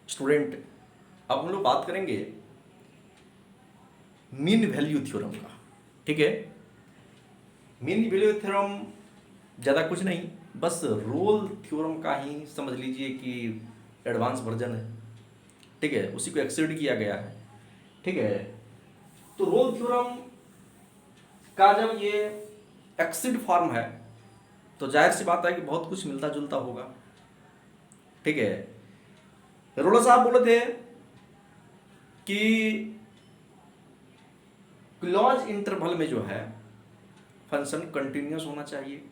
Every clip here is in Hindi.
स्टूडेंट, अब हम लोग बात करेंगे मीन वैल्यू थ्योरम का। ठीक है, मीन वैल्यू थ्योरम ज़्यादा कुछ नहीं, बस रोल थ्योरम का ही समझ लीजिए कि एडवांस वर्जन है। ठीक है, उसी को एक्सटेंड किया गया है। ठीक है, तो रोल थ्योरम का जब ये एक्सिड फॉर्म है तो जाहिर सी बात है कि बहुत कुछ मिलता जुलता होगा। ठीक है, रोलर साहब बोले थे कि क्लोज इंटरवल में जो है फंक्शन कंटिन्यूस होना चाहिए,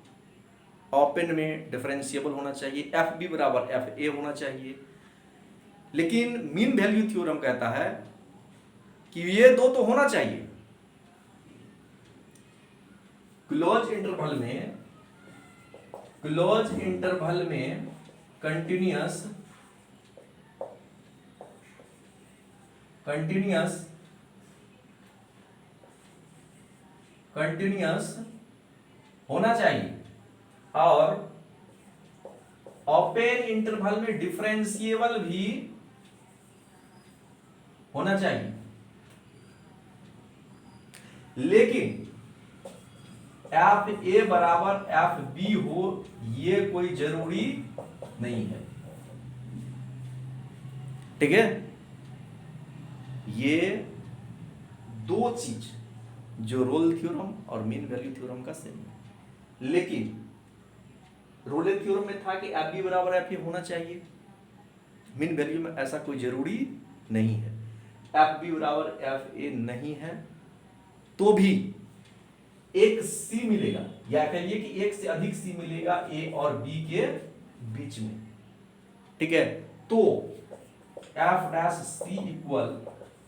ओपन में डिफरेंशिएबल होना चाहिए, एफ बी बराबर एफ ए होना चाहिए। लेकिन मीन वैल्यू थ्योरम कहता है कि ये दो तो होना चाहिए। क्लोज इंटरवल में कंटिन्यूस होना चाहिए और ओपन इंटरवल में डिफरेंशिएबल भी होना चाहिए। लेकिन एफ ए बराबर एफ बी हो ये कोई जरूरी नहीं है। ठीक है, ये दो चीज जो रोल थ्योरम और मीन वैल्यू थ्योरम का सेम है। लेकिन रोल थ्योरम में था कि एफ बी बराबर एफ ए होना चाहिए, मीन वैल्यू में ऐसा कोई जरूरी नहीं है। एफ बी बराबर एफ ए नहीं है तो भी एक सी मिलेगा, या कहिए कि एक से अधिक सी मिलेगा ए और बी के बीच में। ठीक है, तो F dash C equal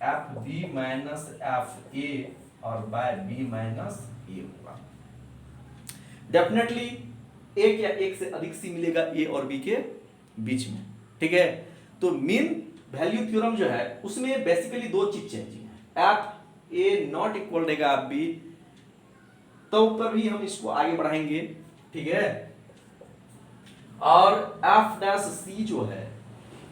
F B minus F A और बाय बी माइनस ए होगा। डेफिनेटली एक या एक से अधिक सी मिलेगा ए और बी के बीच में। ठीक है, तो मीन वैल्यू थ्योरम जो है उसमें बेसिकली दो चीज चेंजिंग है। एफ ए नॉट इक्वल रहेगा एफ बी, तो पर भी हम इसको आगे बढ़ाएंगे। ठीक है, और एफ डैश सी जो है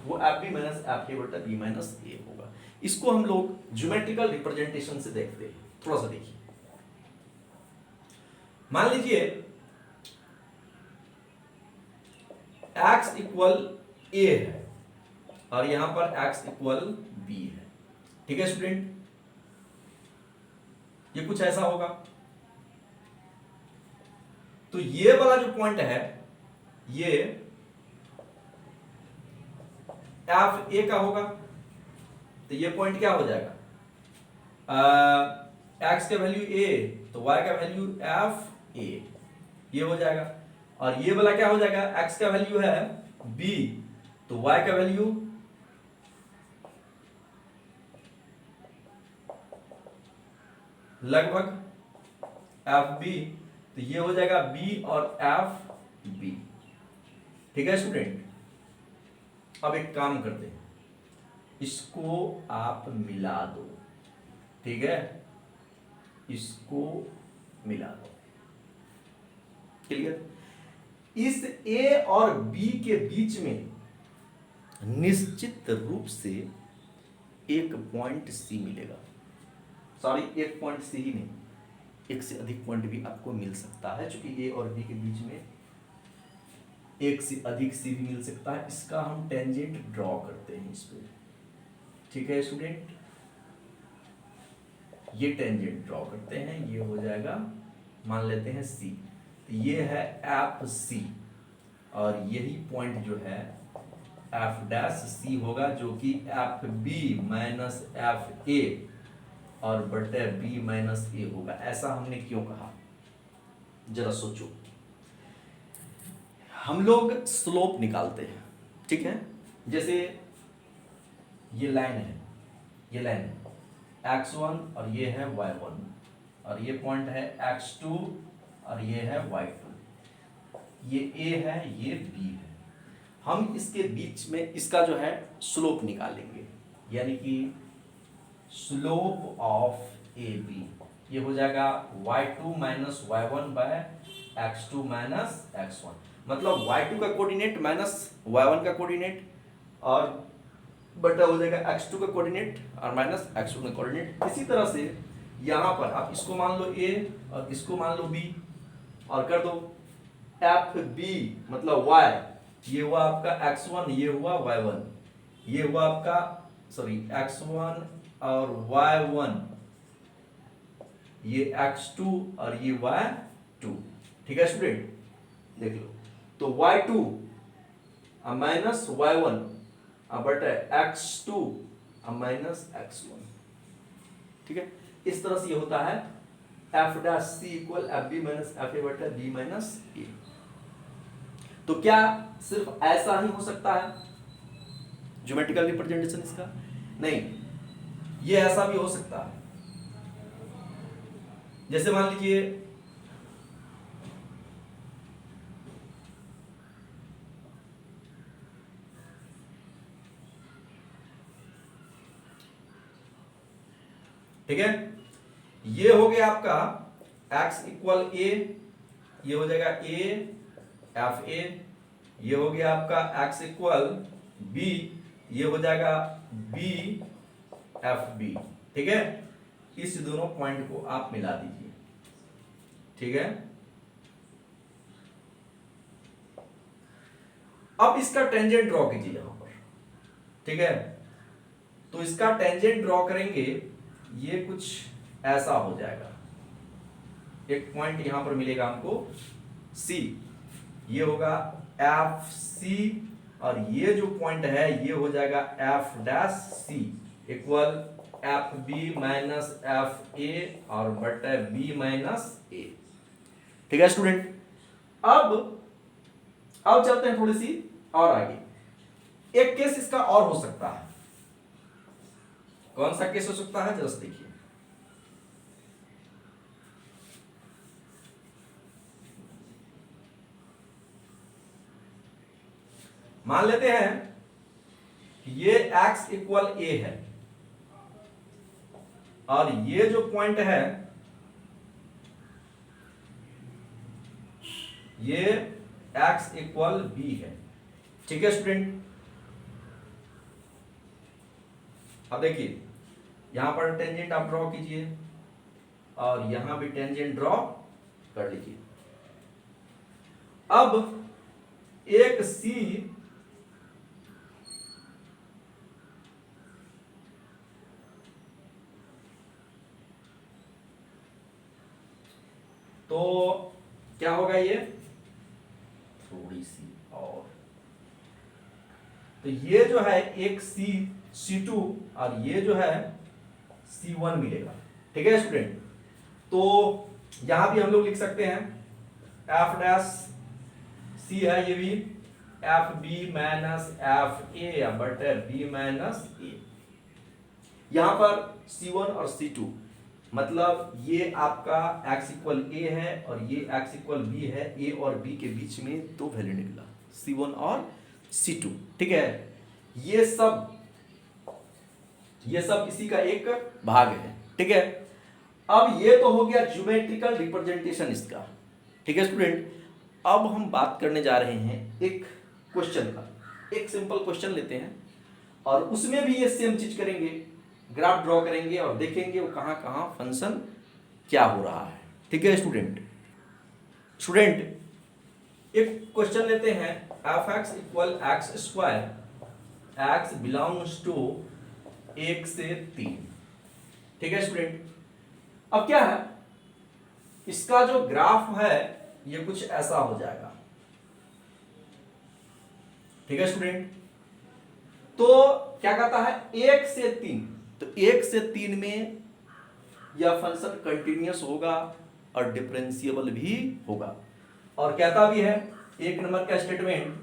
वो F B minus F A बटा बी माइनस ए होगा। इसको हम लोग ज्योमेट्रिकल रिप्रेजेंटेशन से देखते हैं। थोड़ा सा देखिए, मान लीजिए x इक्वल a है और यहां पर x इक्वल b है। ठीक है स्टूडेंट, ये कुछ ऐसा होगा। तो ये वाला जो पॉइंट है ये एफ ए का होगा, तो ये पॉइंट क्या हो जाएगा, एक्स का वैल्यू ए तो वाई का वैल्यू एफ ए, ये हो जाएगा। और ये वाला क्या हो जाएगा, एक्स का वैल्यू है बी तो वाई का वैल्यू लगभग एफ बी, तो ये हो जाएगा बी और एफ बी। ठीक है स्टूडेंट, अब एक काम करते हैं, इसको आप मिला दो। ठीक है, इसको मिला दो। क्लियर, इस ए और बी के बीच में निश्चित रूप से एक पॉइंट सी मिलेगा। सॉरी, एक पॉइंट सी ही नहीं, एक से अधिक पॉइंट भी आपको मिल सकता है, क्योंकि ए और बी के बीच में एक से अधिक सी भी मिल सकता है। इसका हम टेंजेंट ड्रॉ करते हैं इस पे। ठीक है स्टूडेंट, ये टेंजेंट ड्रॉ करते हैं, ये हो जाएगा, मान लेते हैं सी, तो ये है एफ सी और यही पॉइंट जो है एफ डैश सी होगा, जो कि F B minus F A और बटे बी माइनस ए होगा। ऐसा हमने क्यों कहा, जरा सोचो। हम लोग स्लोप निकालते हैं। ठीक है, जैसे ये लाइन है, ये लाइन है x1 और ये है y1 और ये पॉइंट है x2 और ये है y2, ये a है ये b है। हम इसके बीच में इसका जो है स्लोप निकालेंगे, यानी कि स्लोप ऑफ ए बी, ये हो जाएगा y2 minus y1 bye x2 minus x1, मतलब y2 का कोऑर्डिनेट माइनस y1 का कोऑर्डिनेट और बटा हो जाएगा x2 का कोऑर्डिनेट और माइनस x1 का कोऑर्डिनेट। इसी तरह से यहाँ पर आप इसको मान लो a और इसको मान लो b और कर दो एफ बी मतलब y, ये हुआ आपका x1, ये हुआ y1, ये हुआ आपका सॉरी x1 और y1, ये x2 और ये y2। ठीक है स्टूडेंट, देख लो तो y2 माइनस y1 बटा x2 माइनस x1। ठीक है, इस तरह से ये होता है F dash C equal F B minus F A बटा बी माइनस ए। तो क्या सिर्फ ऐसा ही हो सकता है ज्योमेट्रिकल रिप्रेजेंटेशन इसका? नहीं, ये ऐसा भी हो सकता है। जैसे मान लीजिए ठीक है, ये हो गया आपका x इक्वल ए, ये हो जाएगा a एफ ए, ये हो गया आपका x इक्वल b, ये हो जाएगा b एफ बी। ठीक है, इस दोनों पॉइंट को आप मिला दीजिए। ठीक है, अब इसका टेंजेंट ड्रॉ कीजिए यहां पर। ठीक है, तो इसका टेंजेंट ड्रॉ करेंगे, ये कुछ ऐसा हो जाएगा। एक पॉइंट यहां पर मिलेगा हमको C, ये होगा एफ सी, और ये जो पॉइंट है ये हो जाएगा F dash C equal F B minus F A और बटा बी माइनस ए। ठीक है स्टूडेंट, अब चलते हैं थोड़ी सी और आगे। एक केस इसका और हो सकता है। कौन सा केस हो सकता है जस्ट देखिए। मान लेते हैं ये x इक्वल a है और ये जो पॉइंट है ये x इक्वल b है। ठीक है स्टूडेंट, अब देखिए यहां पर टेंजेंट आप ड्रॉ कीजिए और यहां भी टेंजेंट ड्रॉ कर लीजिए। अब एक C तो क्या होगा, ये थोड़ी सी और, तो ये जो है एक C2 और ये जो है C1 मिलेगा। ठीक है स्टूडेंट, तो यहां भी हम लोग लिख सकते हैं एफ डैश सी है, ये भी F B minus F A बटे बी माइनस ए। यहां पर C1 और C2 मतलब ये आपका x इक्वल ए है और ये x इक्वल बी है। a और b के बीच में दो वैल्यू निकला C1 और C2। ठीक है, ये सब इसी का एक भाग है। ठीक है, अब ये तो हो गया ज्योमेट्रिकल रिप्रेजेंटेशन इसका। ठीक है स्टूडेंट, अब हम बात करने जा रहे हैं एक क्वेश्चन का। एक सिंपल क्वेश्चन लेते हैं और उसमें भी ये सेम चीज करेंगे, ग्राफ ड्रॉ करेंगे और देखेंगे वो कहाँ कहाँ फंक्शन क्या हो रहा है। ठीक है स्टूडेंट, एक क्वेश्चन लेते हैं F X equal X square, X belongs to 1 से 3। ठीक है स्टूडेंट, अब क्या है इसका जो ग्राफ है ये कुछ ऐसा हो जाएगा। ठीक है स्टूडेंट, तो क्या कहता है 1 से 3, तो 1 से 3 में यह फंक्शन कंटिन्यूअस होगा और डिफरेंशिएबल भी होगा। और कहता भी है एक नंबर का स्टेटमेंट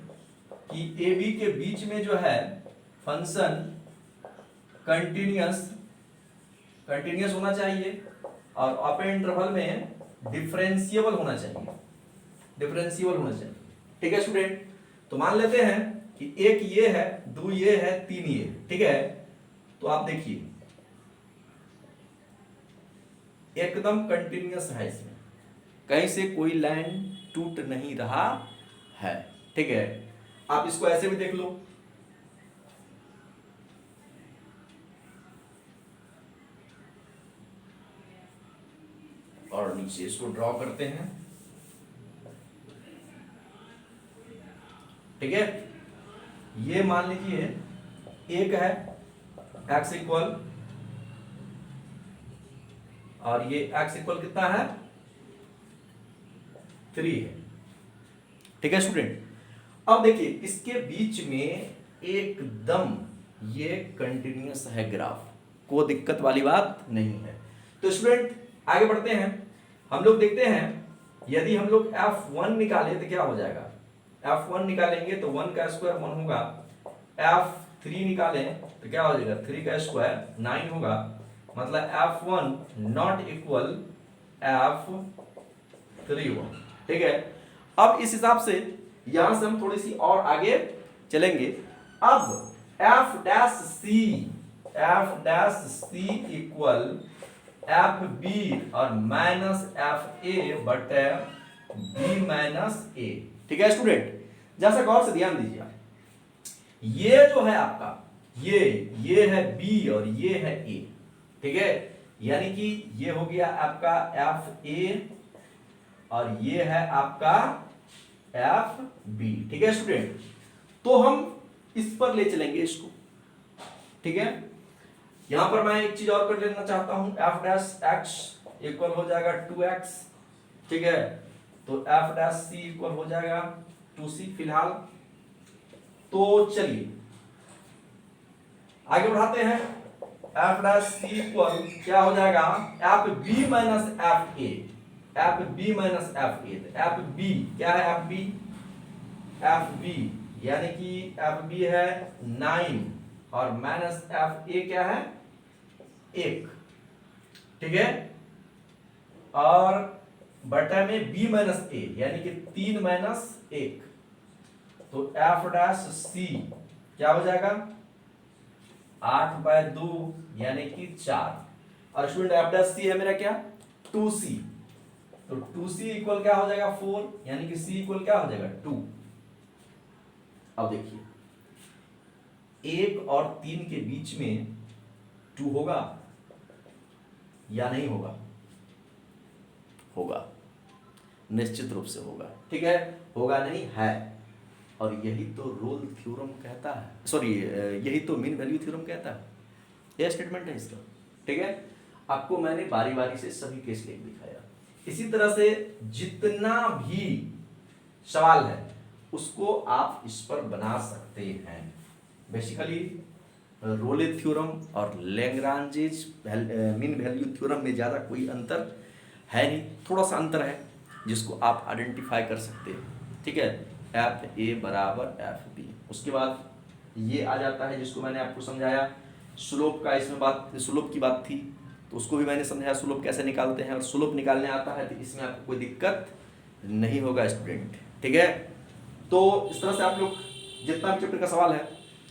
कि ए बी के बीच में जो है फंक्शन कंटिन्यूअस होना चाहिए और अपर इंटरवल में डिफरेंशिएबल होना चाहिए। ठीक है स्टूडेंट, तो मान लेते हैं कि एक ये है, 2 ये है, 3 ये। ठीक है, तो आप देखिए एकदम कंटिन्यूअस है, इसमें कहीं से कोई लाइन टूट नहीं रहा है। ठीक है, आप इसको ऐसे भी देख लो, और नीचे इसको ड्रॉ करते हैं। ठीक है, ये मान लीजिए एक है x इक्वल, और ये x इक्वल कितना है 3 है। ठीक है स्टूडेंट, अब देखिए इसके बीच में एकदम ये कंटिन्यूअस है ग्राफ, कोई दिक्कत वाली बात नहीं है। तो स्टूडेंट आगे बढ़ते हैं, हम लोग देखते हैं यदि हम लोग f1 निकाले तो क्या हो जाएगा। f1 निकालेंगे तो 1 का स्क्वायर 1 होगा, f3 निकालें तो क्या हो जाएगा 3 का स्क्वायर 9 होगा, मतलब f1 नॉट इक्वल f3 हुआ। ठीक है, अब इस हिसाब से यहां से हम थोड़ी सी और आगे चलेंगे। अब f dash c equal F B और माइनस एफ ए बटे बी माइनस ए। ठीक है स्टूडेंट, जैसा गौर से ध्यान दीजिए, ये जो है आपका ये है बी और ये है ए। ठीक है, यानी कि ये हो गया आपका एफ ए और ये है आपका एफ बी। ठीक है स्टूडेंट, तो हम इस पर ले चलेंगे इसको। ठीक है, यहां पर मैं एक चीज और कर लेना चाहता हूं, एफ डैश एक्स इक्वल हो जाएगा 2x। ठीक है, तो एफ डैश सी इक्वल हो जाएगा 2c फिलहाल। तो चलिए आगे बढ़ाते हैं, एफ डैश सी इक्वल क्या हो जाएगा F B minus F A, F B minus F A. F B क्या है, एफ बी यानी कि एफ बी है 9 और माइनस एफ ए क्या है 1। ठीक है, और बटा में b माइनस ए यानी कि 3 माइनस 1, तो एफ डैश सी क्या हो जाएगा 8/2 यानी कि 4। और स्टूडेंट एफ डैश सी है मेरा क्या 2c, तो 2c इक्वल क्या हो जाएगा 4 यानी कि c इक्वल क्या हो जाएगा 2। अब देखिए 1 और 3 के बीच में 2 होगा या नहीं होगा, होगा, निश्चित रूप से होगा। ठीक है, होगा नहीं है, और यही तो रोल थ्योरम कहता है, सॉरी यही तो मीन वैल्यू थ्योरम कहता है, यह स्टेटमेंट है इसका। ठीक है, आपको मैंने बारी बारी से सभी केस लेके दिखाया। इसी तरह से जितना भी सवाल है उसको आप इस पर बना सकते हैं। बेसिकली रोले थ्योरम और लैग्रांजेज मीन वैल्यू थ्योरम में ज़्यादा कोई अंतर है नहीं, थोड़ा सा अंतर है जिसको आप आइडेंटिफाई कर सकते हैं। ठीक है, एफ ए बराबर एफ बी, उसके बाद ये आ जाता है जिसको मैंने आपको समझाया स्लोप का, इसमें बात स्लोप की बात थी तो उसको भी मैंने समझाया स्लोप कैसे निकालते हैं, और स्लोप निकालने आता है तो इसमें आपको कोई दिक्कत नहीं होगा स्टूडेंट। ठीक है, तो इस तरह से आप लोग जितना भी चैप्टर का सवाल है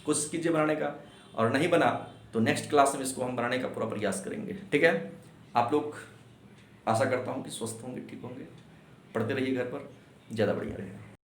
कोशिश कीजिए बनाने का, और नहीं बना तो नेक्स्ट क्लास में इसको हम बनाने का पूरा प्रयास करेंगे। ठीक है, आप लोग आशा करता हूँ कि स्वस्थ होंगे, ठीक होंगे, पढ़ते रहिए घर पर, ज़्यादा बढ़िया रहेगा।